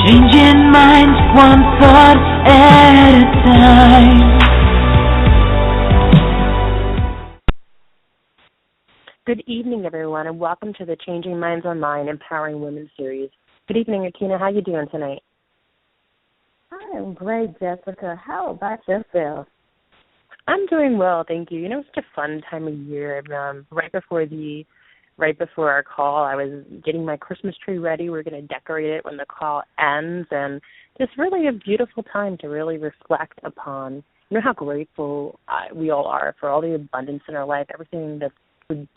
Changing minds one thought at a time. Good evening, everyone, and welcome to the Changing Minds Online Empowering Women series. Good evening, Akina. How are you doing tonight? I am great, Jessica. How about yourself? I'm doing well, thank you. You know, it's such a fun time of year. Right before our call, I was getting my Christmas tree ready. We're going to decorate it when the call ends, and just really a beautiful time to really reflect upon, you know, how grateful we all are for all the abundance in our life, everything that's,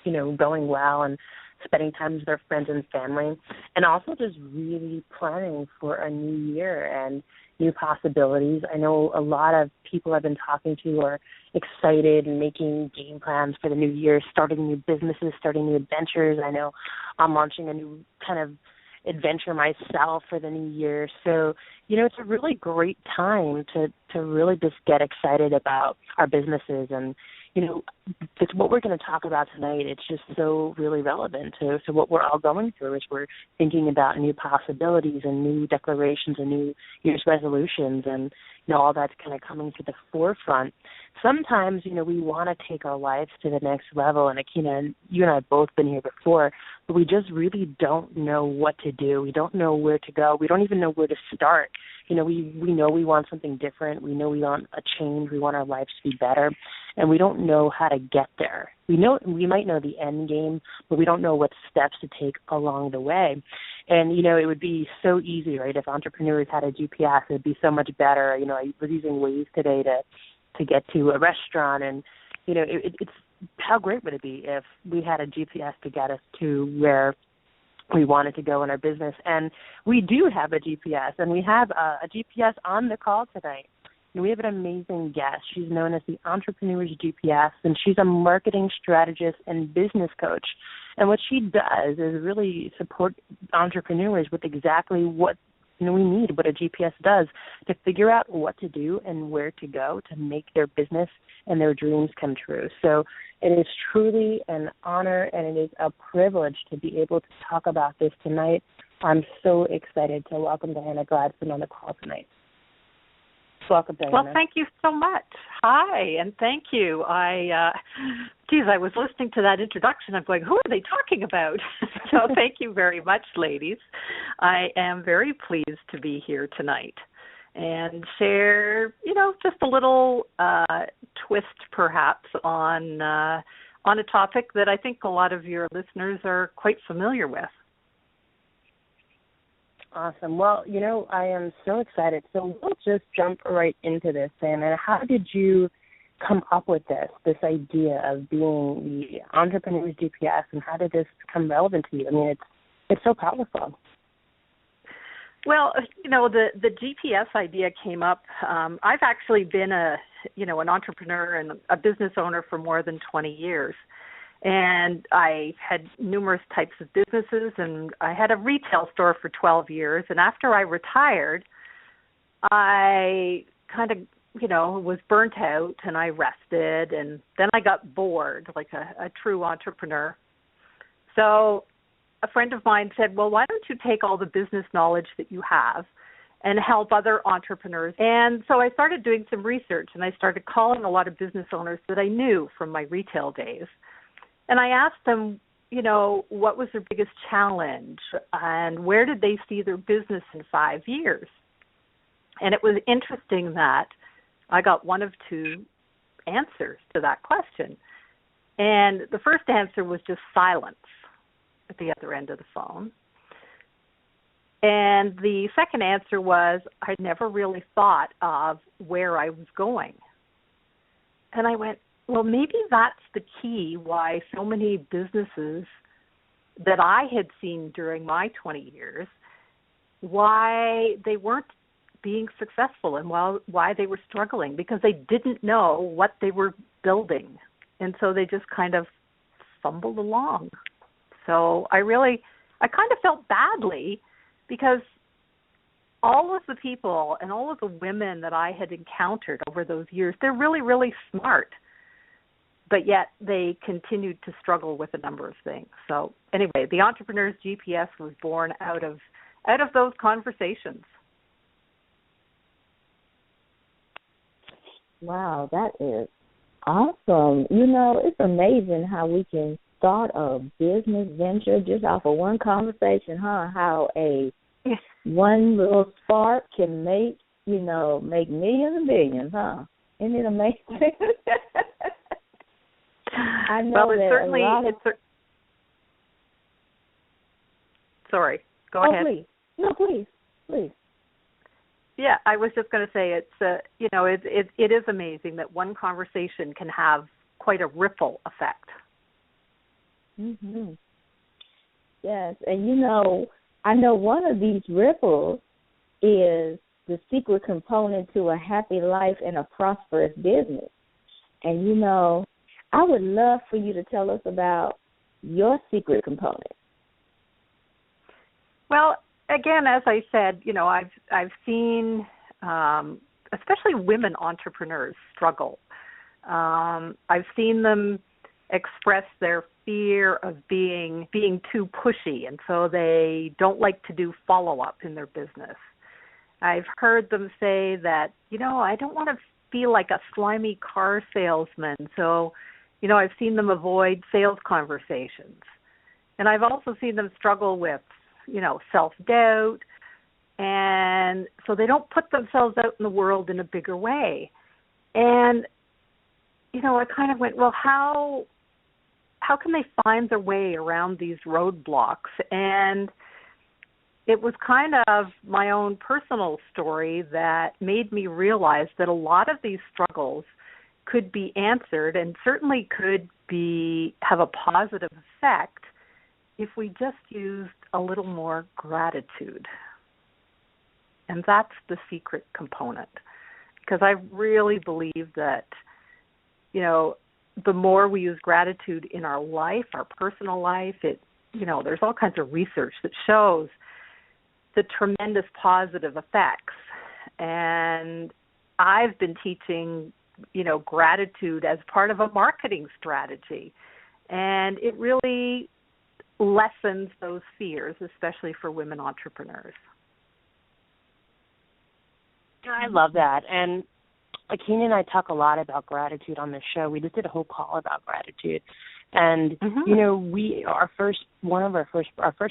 you know, going well, and spending time with our friends and family, and also just really planning for a new year and new possibilities. I know a lot of people I've been talking to are excited and making game plans for the new year, starting new businesses, starting new adventures. I know I'm launching a new kind of adventure myself for the new year. So, you know, it's a really great time to really just get excited about our businesses. And, you know, it's what we're going to talk about tonight. It's just so really relevant to what we're all going through as we're thinking about new possibilities and new declarations and new year's resolutions, and, you know, all that's kind of coming to the forefront. Sometimes, you know, we want to take our lives to the next level, and Akina, you and I have both been here before, but we just really don't know what to do. We don't know where to go. We don't even know where to start. You know, we know we want something different. We know we want a change. We want our lives to be better, and we don't know how to get there. We might know the end game, but we don't know what steps to take along the way. And, you know, it would be so easy, right? If entrepreneurs had a GPS, it would be so much better. You know, I was using Waze today to get to a restaurant, and, you know, it's how great would it be if we had a GPS to get us to where we wanted to go in our business. And we do have a GPS, and we have a GPS on the call tonight. And we have an amazing guest. She's known as the Entrepreneur's GPS, and she's a marketing strategist and business coach. And what she does is really support entrepreneurs with exactly what, you know, we need, what a GPS does, to figure out what to do and where to go to make their business and their dreams come true. So it is truly an honor, and it is a privilege to be able to talk about this tonight. I'm so excited to welcome Diana Gladstone on the call tonight. Welcome, Diana. Well, thank you so much. Hi, and thank you. I was listening to that introduction. I'm going, who are they talking about? So thank you very much, ladies. I am very pleased to be here tonight and share, you know, just a little twist perhaps on a topic that I think a lot of your listeners are quite familiar with. Awesome. Well, you know, I am so excited. So we'll just jump right into this, Diana. How did you come up with this idea of being the Entrepreneur's GPS, and how did this become relevant to you? I mean, it's so powerful. Well, you know, the GPS idea came up. I've actually been an entrepreneur and a business owner for more than 20 years. And I had numerous types of businesses, and I had a retail store for 12 years. And after I retired, I kind of, you know, was burnt out, and I rested, and then I got bored like a true entrepreneur. So a friend of mine said, well, why don't you take all the business knowledge that you have and help other entrepreneurs? And so I started doing some research, and I started calling a lot of business owners that I knew from my retail days. And I asked them, you know, what was their biggest challenge and where did they see their business in 5 years? And it was interesting that I got one of two answers to that question. And the first answer was just silence at the other end of the phone. And the second answer was, I never really thought of where I was going. And I went, well, maybe that's the key why so many businesses that I had seen during my 20 years, why they weren't being successful and why they were struggling, because they didn't know what they were building. And so they just kind of fumbled along. So I kind of felt badly, because all of the people and all of the women that I had encountered over those years, they're really, really smart. But yet they continued to struggle with a number of things. So anyway, the Entrepreneur's GPS was born out of those conversations. Wow, that is awesome. You know, it's amazing how we can start a business venture just off of one conversation, huh? How a one little spark can make millions and billions, huh? Isn't it amazing? I know well, it that certainly. a lot of... Sorry, go Oh, ahead. please. No, please. Yeah, I was just going to say it is amazing that one conversation can have quite a ripple effect. Mhm. Yes, and I know one of these ripples is the secret component to a happy life and a prosperous business. And I would love for you to tell us about your secret component. Well, again, as I said, I've seen, especially women entrepreneurs struggle. I've seen them express their fear of being too pushy, and so they don't like to do follow-up in their business. I've heard them say that, I don't want to feel like a slimy car salesman, so, I've seen them avoid sales conversations. And I've also seen them struggle with, self-doubt, and so they don't put themselves out in the world in a bigger way. And, I kind of went, well, how can they find their way around these roadblocks? And it was kind of my own personal story that made me realize that a lot of these struggles could be answered and certainly could have a positive effect if we just used a little more gratitude. And that's the secret component. Because I really believe that, the more we use gratitude in our life, our personal life, there's all kinds of research that shows the tremendous positive effects. And I've been teaching, gratitude as part of a marketing strategy. And it really lessens those fears, especially for women entrepreneurs. I love that. And Akina and I talk a lot about gratitude on this show. We just did a whole call about gratitude. And, our first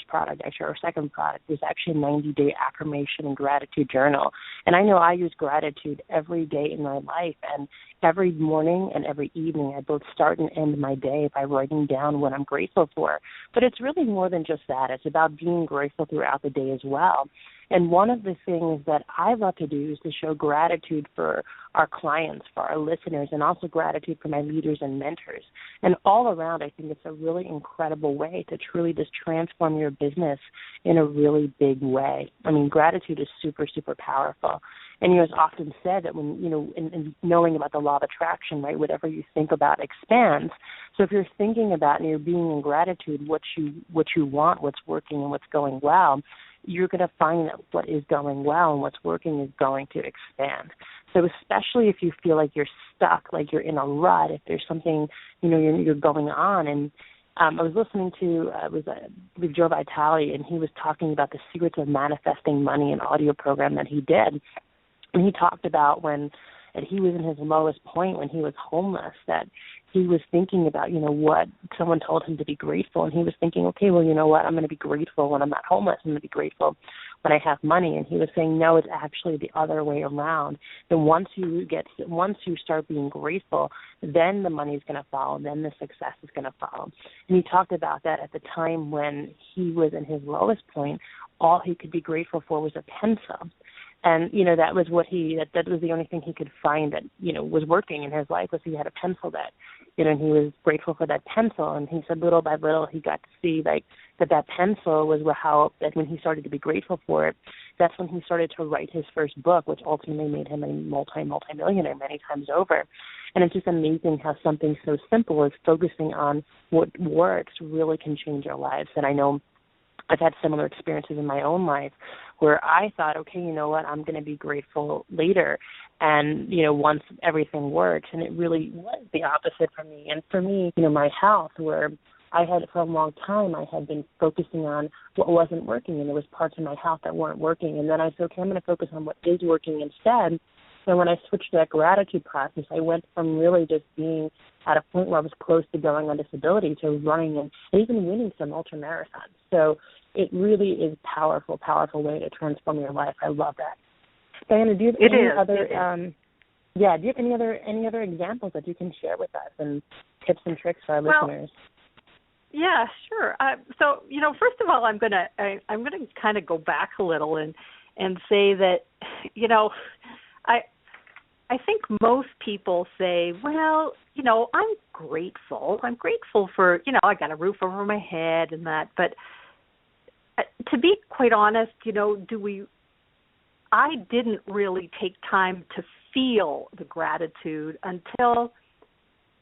product, actually, our second product, is actually a 90-day affirmation and gratitude journal. And I know I use gratitude every day in my life. And every morning and every evening, I both start and end my day by writing down what I'm grateful for. But it's really more than just that. It's about being grateful throughout the day as well. And one of the things that I love to do is to show gratitude for our clients, for our listeners, and also gratitude for my leaders and mentors. And all around, I think it's a really incredible way to truly just transform your business in a really big way. I mean, gratitude is super, super powerful. And it's often said that when, in knowing about the law of attraction, right, whatever you think about expands. So if you're thinking about and you're being in gratitude, what you want, what's working and what's going well, you're going to find that what is going well and what's working is going to expand. So especially if you feel like you're stuck, like you're in a rut, if there's something, you're going on. And I was listening to, Joe Vitale, and he was talking about the secrets of manifesting money, an audio program that he did. And he talked about when he was in his lowest point, when he was homeless, that he was thinking about, what someone told him to be grateful. And he was thinking, okay, well, you know what, I'm going to be grateful when I'm not homeless. I'm going to be grateful when I have money. And he was saying, no, it's actually the other way around. And once you start being grateful, then the money is going to follow. Then the success is going to follow. And he talked about that at the time when he was in his lowest point, all he could be grateful for was a pencil. And, that was that was the only thing he could find that, was working in his life, was he had a pencil that, and he was grateful for that pencil. And he said little by little he got to see that pencil was that when he started to be grateful for it, that's when he started to write his first book, which ultimately made him a multi-millionaire many times over. And it's just amazing how something so simple as focusing on what works really can change our lives. And I know I've had similar experiences in my own life where I thought, okay, you know what, I'm going to be grateful later. And, once everything works, and it really was the opposite for me. And for me, my health, where I had for a long time, I had been focusing on what wasn't working, and there was parts of my health that weren't working. And then I said, okay, I'm going to focus on what is working instead. So when I switched to that gratitude practice, I went from really just being at a point where I was close to going on disability to running and even winning some ultramarathons. So it really is a powerful, powerful way to transform your life. I love that. Diana, do you have any other do you have any other examples that you can share with us and tips and tricks for our listeners? Yeah, sure. So, first of all, I'm gonna kind of go back a little and say that, I think most people say, well, I'm grateful. I'm grateful for, I got a roof over my head and that. But to be quite honest, I didn't really take time to feel the gratitude until,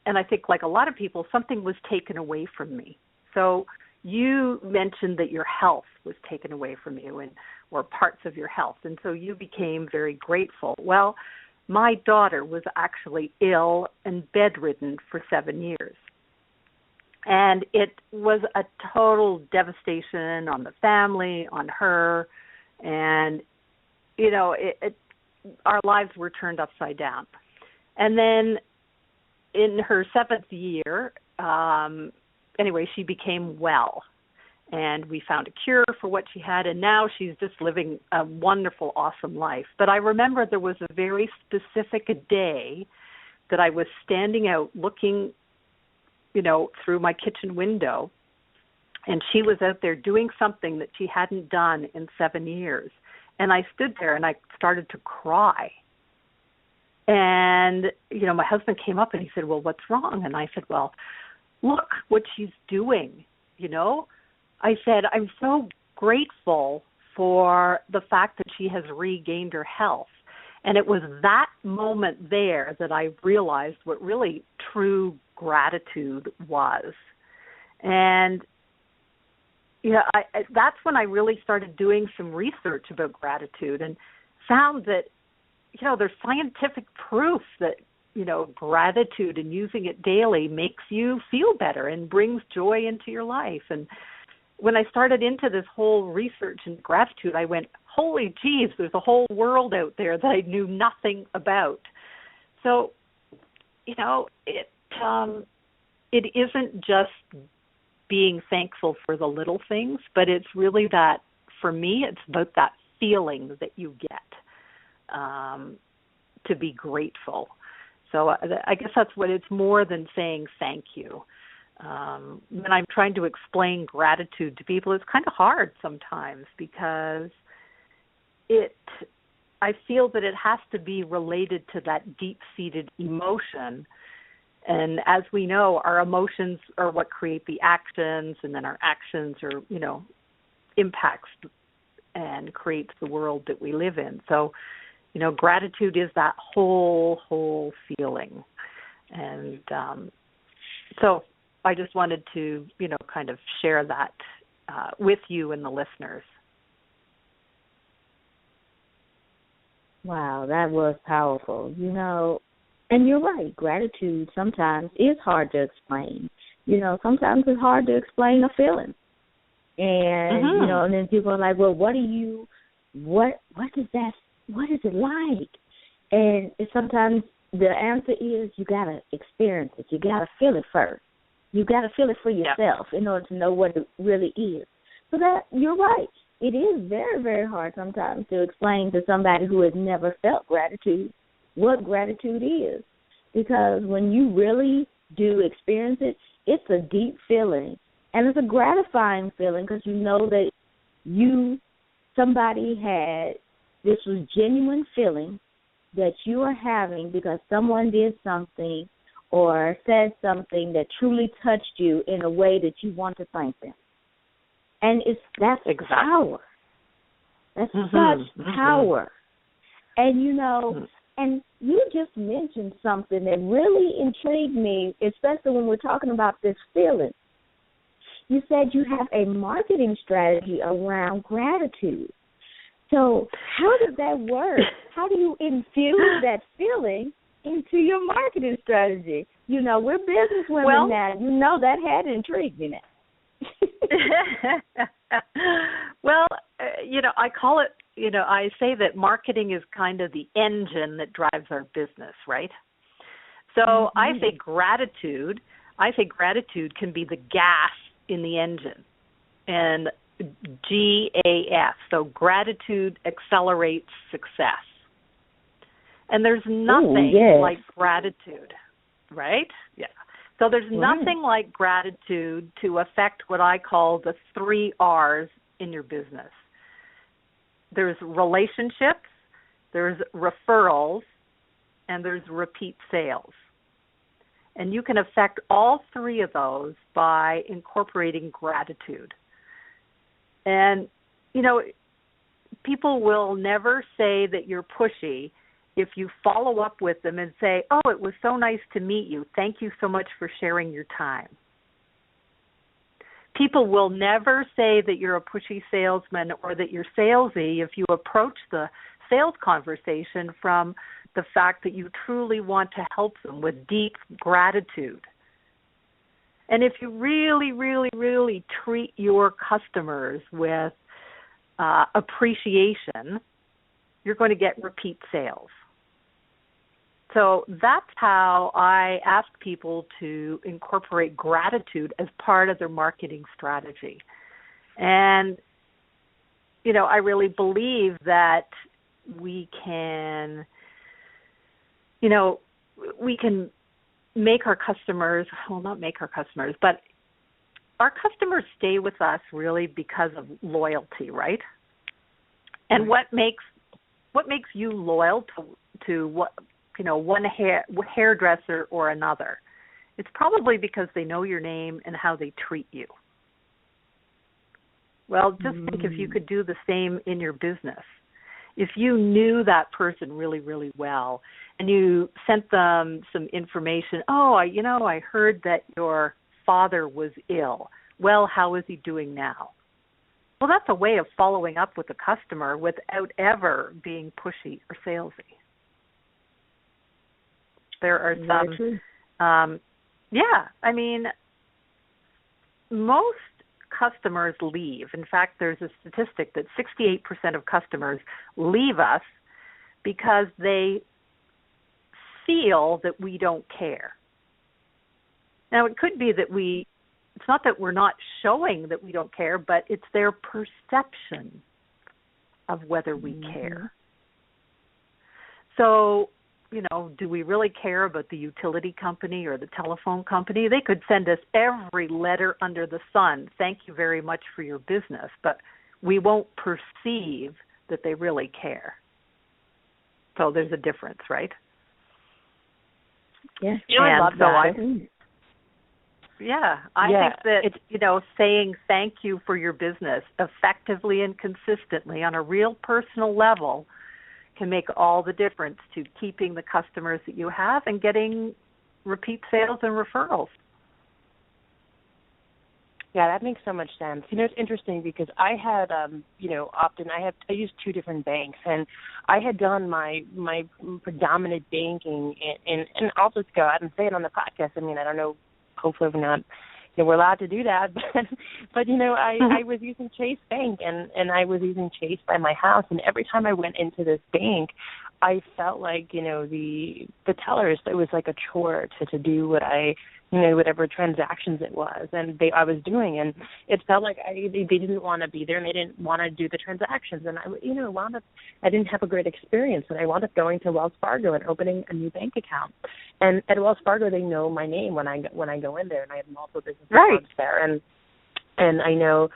and I think like a lot of people, something was taken away from me. So you mentioned that your health was taken away from you or parts of your health, and so you became very grateful. Well, my daughter was actually ill and bedridden for 7 years. And it was a total devastation on the family, on her, and, our lives were turned upside down. And then in her 7th year, she became well. And we found a cure for what she had, and now she's just living a wonderful, awesome life. But I remember there was a very specific day that I was standing out looking, through my kitchen window, and she was out there doing something that she hadn't done in 7 years. And I stood there and I started to cry. And, my husband came up and he said, well, what's wrong? And I said, well, look what she's doing, I said, I'm so grateful for the fact that she has regained her health. And it was that moment there that I realized what really true gratitude was. And, that's when I really started doing some research about gratitude and found that, there's scientific proof that, gratitude and using it daily makes you feel better and brings joy into your life. And when I started into this whole research in gratitude, I went, holy geez, there's a whole world out there that I knew nothing about. So, it isn't just being thankful for the little things, but it's really that, for me, it's about that feeling that you get to be grateful. So I guess that's what it's more than saying thank you. When I'm trying to explain gratitude to people, it's kind of hard sometimes because I feel that it has to be related to that deep-seated emotion. And as we know, our emotions are what create the actions, and then our actions are, impacts and creates the world that we live in. So, gratitude is that whole feeling. And so I just wanted to, kind of share that with you and the listeners. Wow, that was powerful. And you're right, gratitude sometimes is hard to explain. Sometimes it's hard to explain a feeling. And, and then people are like, well, what is it like? And sometimes the answer is you got to experience it. You got to feel it first. You got to feel it for yourself in order to know what it really is. So that you're right. It is very, very hard sometimes to explain to somebody who has never felt gratitude what gratitude is. Because when you really do experience it, it's a deep feeling. And it's a gratifying feeling because you know that somebody had, this was genuine feeling that you are having because someone did something or said something that truly touched you in a way that you want to thank them. And that's power. That's such power. And, and you just mentioned something that really intrigued me, especially when we're talking about this feeling. You said you have a marketing strategy around gratitude. So how does that work? How do you infuse that feeling into your marketing strategy? We're business women now. That had intrigued me now. Well, I call it I say that marketing is kind of the engine that drives our business, right? So I say gratitude can be the gas in the engine. And GAS, so gratitude accelerates success. And there's nothing like gratitude, right? Yeah. So there's nothing like gratitude to affect what I call the 3 R's in your business. There's relationships, there's referrals, and there's repeat sales. And you can affect all 3 of those by incorporating gratitude. And, people will never say that you're pushy if you follow up with them and say, oh, it was so nice to meet you. Thank you so much for sharing your time. People will never say that you're a pushy salesman or that you're salesy if you approach the sales conversation from the fact that you truly want to help them with deep gratitude. And if you really, really, really treat your customers with appreciation, you're going to get repeat sales. So that's how I ask people to incorporate gratitude as part of their marketing strategy. And, I really believe that we can make our customers, well, not make our customers, but our customers stay with us really because of loyalty, right? And what makes you loyal to what, one hairdresser or another? It's probably because they know your name and how they treat you. Well, just think if you could do the same in your business. If you knew that person really, really well and you sent them some information, I heard that your father was ill. Well, how is he doing now? Well, that's a way of following up with the customer without ever being pushy or salesy. There are some, most customers leave. In fact, there's a statistic that 68% of customers leave us because they feel that we don't care. Now, it could be that it's not that we're not showing that we don't care, but it's their perception of whether we care. So, do we really care about the utility company or the telephone company? They could send us every letter under the sun. Thank you very much for your business, but we won't perceive that they really care. So there's a difference, right? Yeah. I love that. I think that, saying thank you for your business effectively and consistently on a real personal level can make all the difference to keeping the customers that you have and getting repeat sales and referrals. Yeah, that makes so much sense. It's interesting because I had, I used 2 different banks, and I had done my predominant banking, and I'll just go out and say it on the podcast. I don't know, hopefully we're not, we're allowed to do that, but I was using Chase Bank, and I was using Chase by my house, and every time I went into this bank, I felt like, the tellers, it was like a chore to do whatever transactions it was, and I was doing, and it felt like they didn't want to be there, and they didn't want to do the transactions, and I didn't have a great experience, and I wound up going to Wells Fargo and opening a new bank account. And at Wells Fargo, they know my name when I go in there, and I have multiple business accounts there, and I know,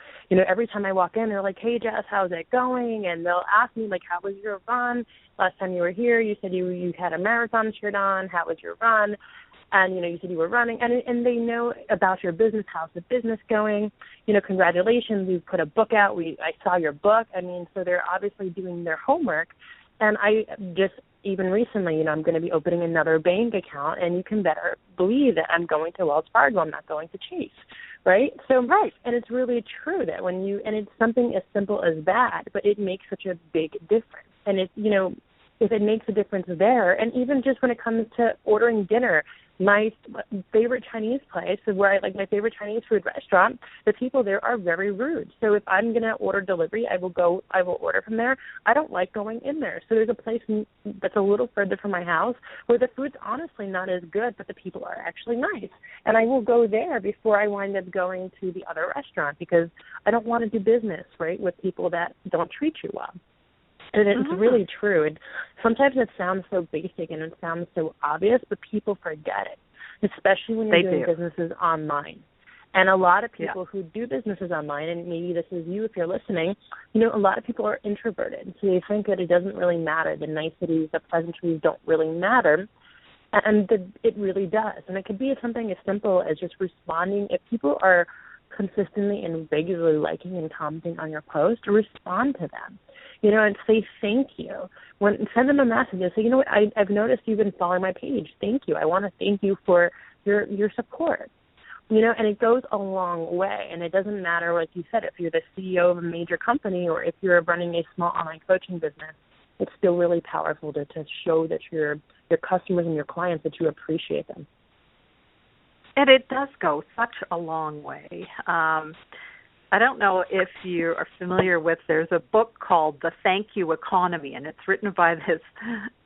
every time I walk in, they're like, hey, Jess, how's it going? And they'll ask me, like, how was your run? Last time you were here, you said you had a marathon shirt on. How was your run? And, you said you were running. And they know about your business. How's the business going? Congratulations. You put a book out. I saw your book. So they're obviously doing their homework. And I just, even recently, I'm going to be opening another bank account, and you can better believe that I'm going to Wells Fargo. I'm not going to Chase, right? So, right. And it's really true that and it's something as simple as that, but it makes such a big difference. And if it makes a difference there. And even just when it comes to ordering dinner, my favorite Chinese place, where I like my favorite Chinese food restaurant, the people there are very rude. So if I'm going to order delivery, I will order from there. I don't like going in there. So there's a place that's a little further from my house where the food's honestly not as good, but the people are actually nice. And I will go there before I wind up going to the other restaurant, because I don't want to do business, right, with people that don't treat you well. And it's really true. And sometimes it sounds so basic and it sounds so obvious, but people forget it, especially when you're doing businesses online. And a lot of people who do businesses online, and maybe this is you if you're listening, a lot of people are introverted. So they think that it doesn't really matter. The niceties, the pleasantries don't really matter. And it really does. And it could be something as simple as just responding. If people are consistently and regularly liking and commenting on your post, respond to them. And say thank you. Send them a message and say, what, I've noticed you've been following my page. Thank you. I want to thank you for your support. And it goes a long way. And it doesn't matter, like you said, if you're the CEO of a major company or if you're running a small online coaching business, it's still really powerful to show that your customers and your clients that you appreciate them. And it does go such a long way. I don't know if you are familiar with, there's a book called The Thank You Economy, and it's written by this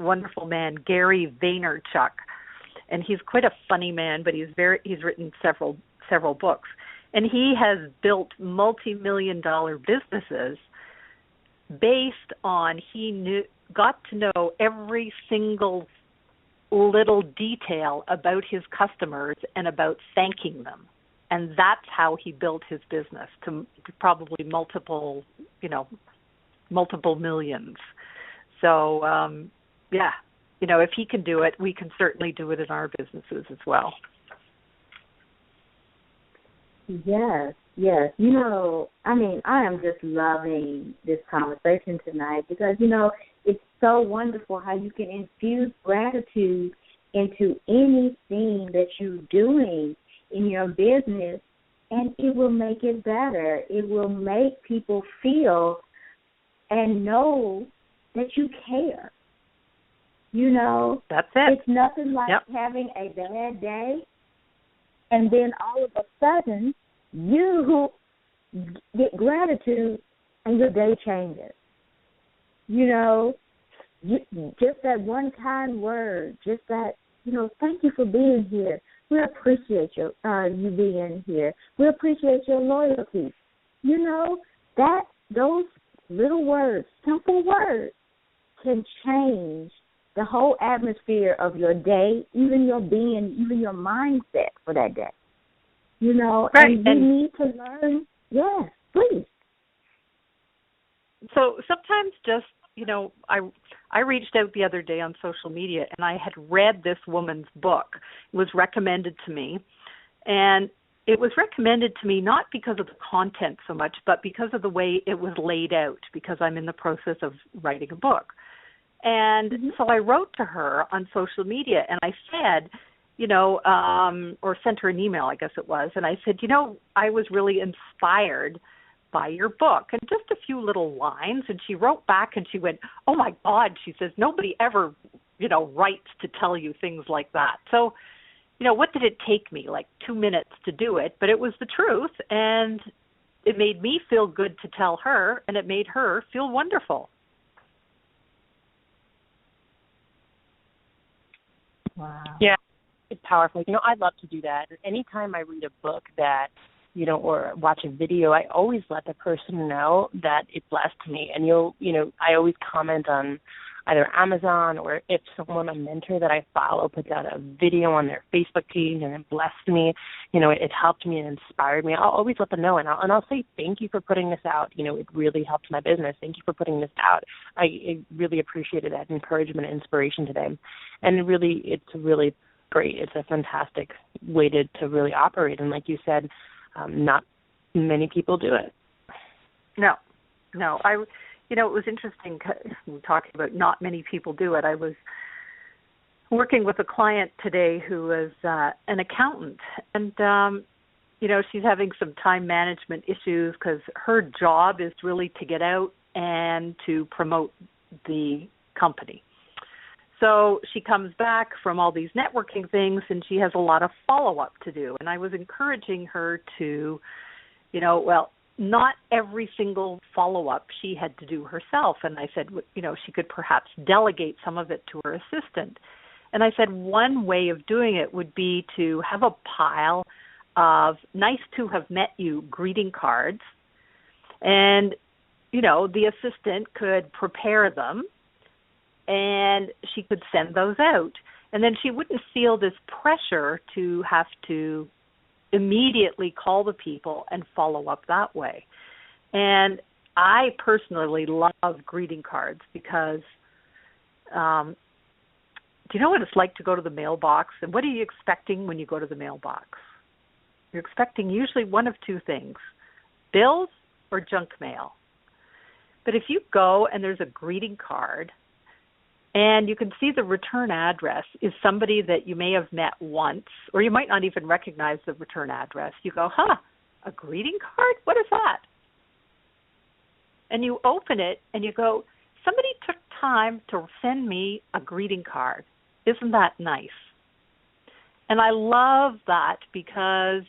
wonderful man, Gary Vaynerchuk. And he's quite a funny man, but he's written several books. And he has built multi-million-dollar businesses based on got to know every single little detail about his customers and about thanking them. And that's how he built his business to probably multiple millions. So, if he can do it, we can certainly do it in our businesses as well. Yes. I am just loving this conversation tonight because, it's so wonderful how you can infuse gratitude into anything that you're doing in your business, and it will make it better. It will make people feel and know that you care. That's it. It's nothing like having a bad day, and then all of a sudden you get gratitude and your day changes. Just that one kind word, just that, thank you for being here. We appreciate you being here. We appreciate your loyalty. Those little words, simple words, can change the whole atmosphere of your day, even your being, even your mindset for that day. Right. And you need to learn. Yes, please. So sometimes just, I reached out the other day on social media, and I had read this woman's book. It was recommended to me, and it was recommended to me not because of the content so much, but because of the way it was laid out, because I'm in the process of writing a book. And so I wrote to her on social media, and I said, or sent her an email, I guess it was, and I said, I was really inspired by your book, and just a few little lines. And she wrote back and she went, oh my God, she says, nobody ever, writes to tell you things like that. So, what did it take me? Like 2 minutes to do it, but it was the truth, and it made me feel good to tell her, and it made her feel wonderful. Wow. Yeah, it's powerful. I love to do that. Anytime I read a book that or watch a video, I always let the person know that it blessed me. And I always comment on either Amazon, or if someone, a mentor that I follow, puts out a video on their Facebook page and it blessed me, it helped me and inspired me, I'll always let them know. And I'll say, thank you for putting this out. It really helped my business. Thank you for putting this out. I really appreciated that encouragement and inspiration today. And it's really great. It's a fantastic way to really operate. And like you said, not many people do it. No. It was interesting. We're talking about not many people do it. I was working with a client today who is an accountant, and she's having some time management issues because her job is really to get out and to promote the company. so she comes back from all these networking things, and she has a lot of follow-up to do. And I was encouraging her to, not every single follow-up she had to do herself. And I said, she could perhaps delegate some of it to her assistant. And I said one way of doing it would be to have a pile of nice to have met you greeting cards. And, the assistant could prepare them and she could send those out. And then she wouldn't feel this pressure to have to immediately call the people and follow up that way. And I personally love greeting cards because do you know what it's like to go to the mailbox? And what are you expecting when you go to the mailbox? You're expecting usually one of two things, bills or junk mail. But if you go and there's a greeting card and you can see the return address is somebody that you may have met once, or you might not even recognize the return address. You go, a greeting card? What is that? And you open it and you go, somebody took time to send me a greeting card. Isn't that nice? And I love that because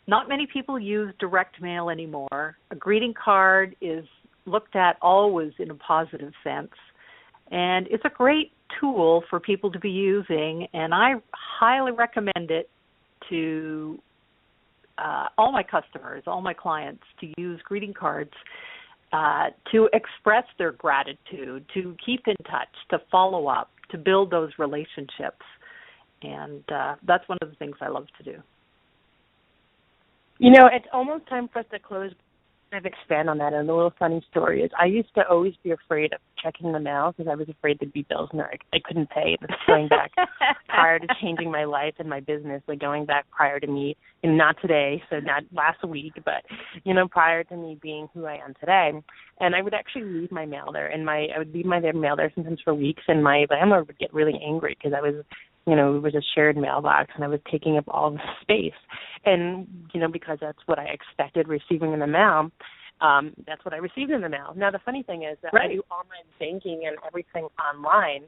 not many people use direct mail anymore. A greeting card is looked at always in a positive sense. And it's a great tool for people to be using, and I highly recommend it to all my customers, all my clients, to use greeting cards to express their gratitude, to keep in touch, to follow up, to build those relationships. And that's one of the things I love to do. It's almost time for us to close. Kind of expand on that. And a little funny story is I used to always be afraid of checking the mail because I was afraid there'd be bills in there I couldn't pay. This is going back prior to changing my life and my business, like going back prior to me, and not today, so not last week, but, prior to me being who I am today. And I would actually leave my mail there, and I would leave my mail there sometimes for weeks, and my landlord would get really angry because I was, it was a shared mailbox, and I was taking up all the space. And, because that's what I expected receiving in the mail, that's what I received in the mail. Now, the funny thing is that I do online banking and everything online,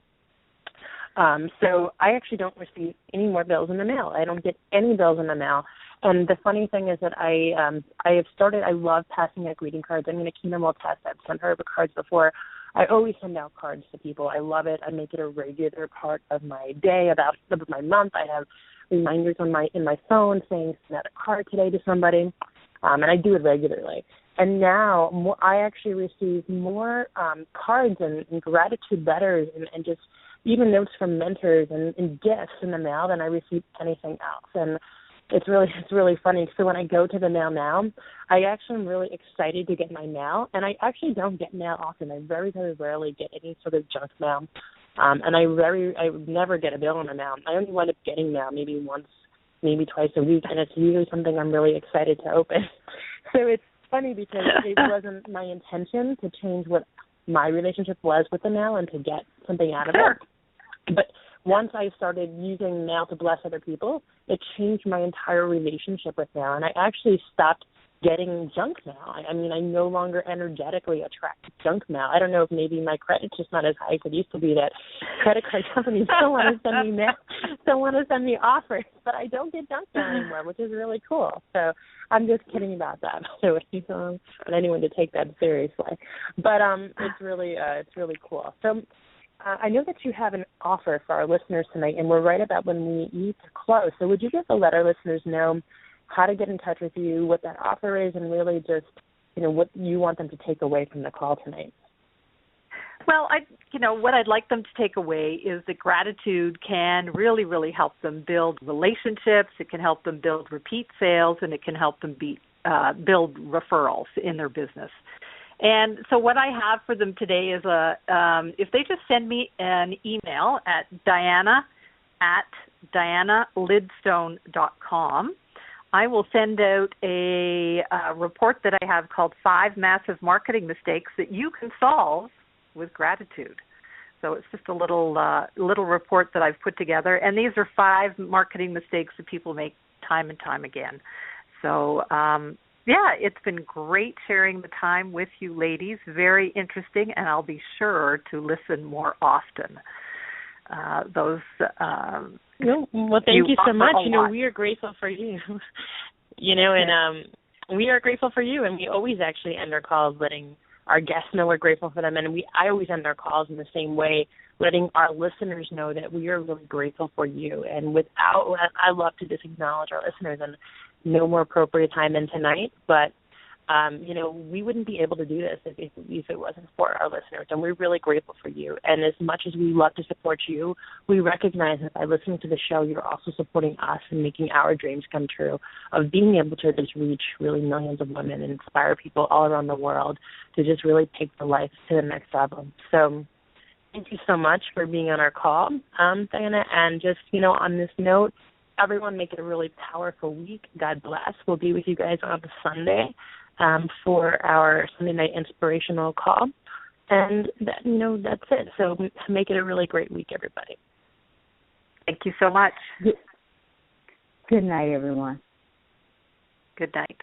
so I actually don't receive any more bills in the mail. I don't get any bills in the mail. And the funny thing is that I love passing out greeting cards. I'm going to keep them all test. I've sent her cards before. I always send out cards to people. I love it. I make it a regular part of my day, about my month. I have reminders in my phone saying send out a card today to somebody, and I do it regularly. And now I actually receive more cards and gratitude letters and just even notes from mentors and gifts in the mail than I receive anything else. And it's really funny. So when I go to the mail now, I actually am really excited to get my mail, and I actually don't get mail often. I very, very rarely get any sort of junk mail, and I never get a bill in the mail. I only wind up getting mail maybe once, maybe twice a week, and it's usually something I'm really excited to open. So it's funny because it wasn't my intention to change what my relationship was with the mail and to get something out of it. But once I started using mail to bless other people, it changed my entire relationship with mail, and I actually stopped getting junk mail. I mean, I no longer energetically attract junk mail. I don't know if maybe my credit's just not as high as it used to be, that credit card companies don't want to send me mail, don't want to send me offers, but I don't get junk mail anymore, which is really cool. So I'm just kidding about that, by the way. I don't want anyone to take that seriously. But it's really cool. So I know that you have an offer for our listeners tonight, and we're right about when we need to close. So would you just let our listeners know how to get in touch with you, what that offer is, and really just, what you want them to take away from the call tonight? Well, what I'd like them to take away is that gratitude can really, really help them build relationships. It can help them build repeat sales, and it can help them build referrals in their business. And so what I have for them today is if they just send me an email at diana@dianalidstone.com, I will send out a report that I have called 5 Massive Marketing Mistakes That You Can Solve with Gratitude. So it's just a little report that I've put together. And these are 5 marketing mistakes that people make time and time again. So, it's been great sharing the time with you ladies. Very interesting, and I'll be sure to listen more often. those. Well, thank you so much. We are grateful for you. And we are grateful for you. And we always actually end our calls letting our guests know we're grateful for them. And I always end our calls in the same way, letting our listeners know that we are really grateful for you. And I love to just acknowledge our listeners, and no more appropriate time than tonight. But, we wouldn't be able to do this if it wasn't for our listeners. And we're really grateful for you. And as much as we love to support you, we recognize that by listening to the show, you're also supporting us and making our dreams come true of being able to just reach really millions of women and inspire people all around the world to just really take their life to the next level. So thank you so much for being on our call, Diana. And just, on this note, everyone make it a really powerful week. God bless. We'll be with you guys on Sunday for our Sunday night inspirational call. And, that's it. So make it a really great week, everybody. Thank you so much. Good night, everyone. Good night.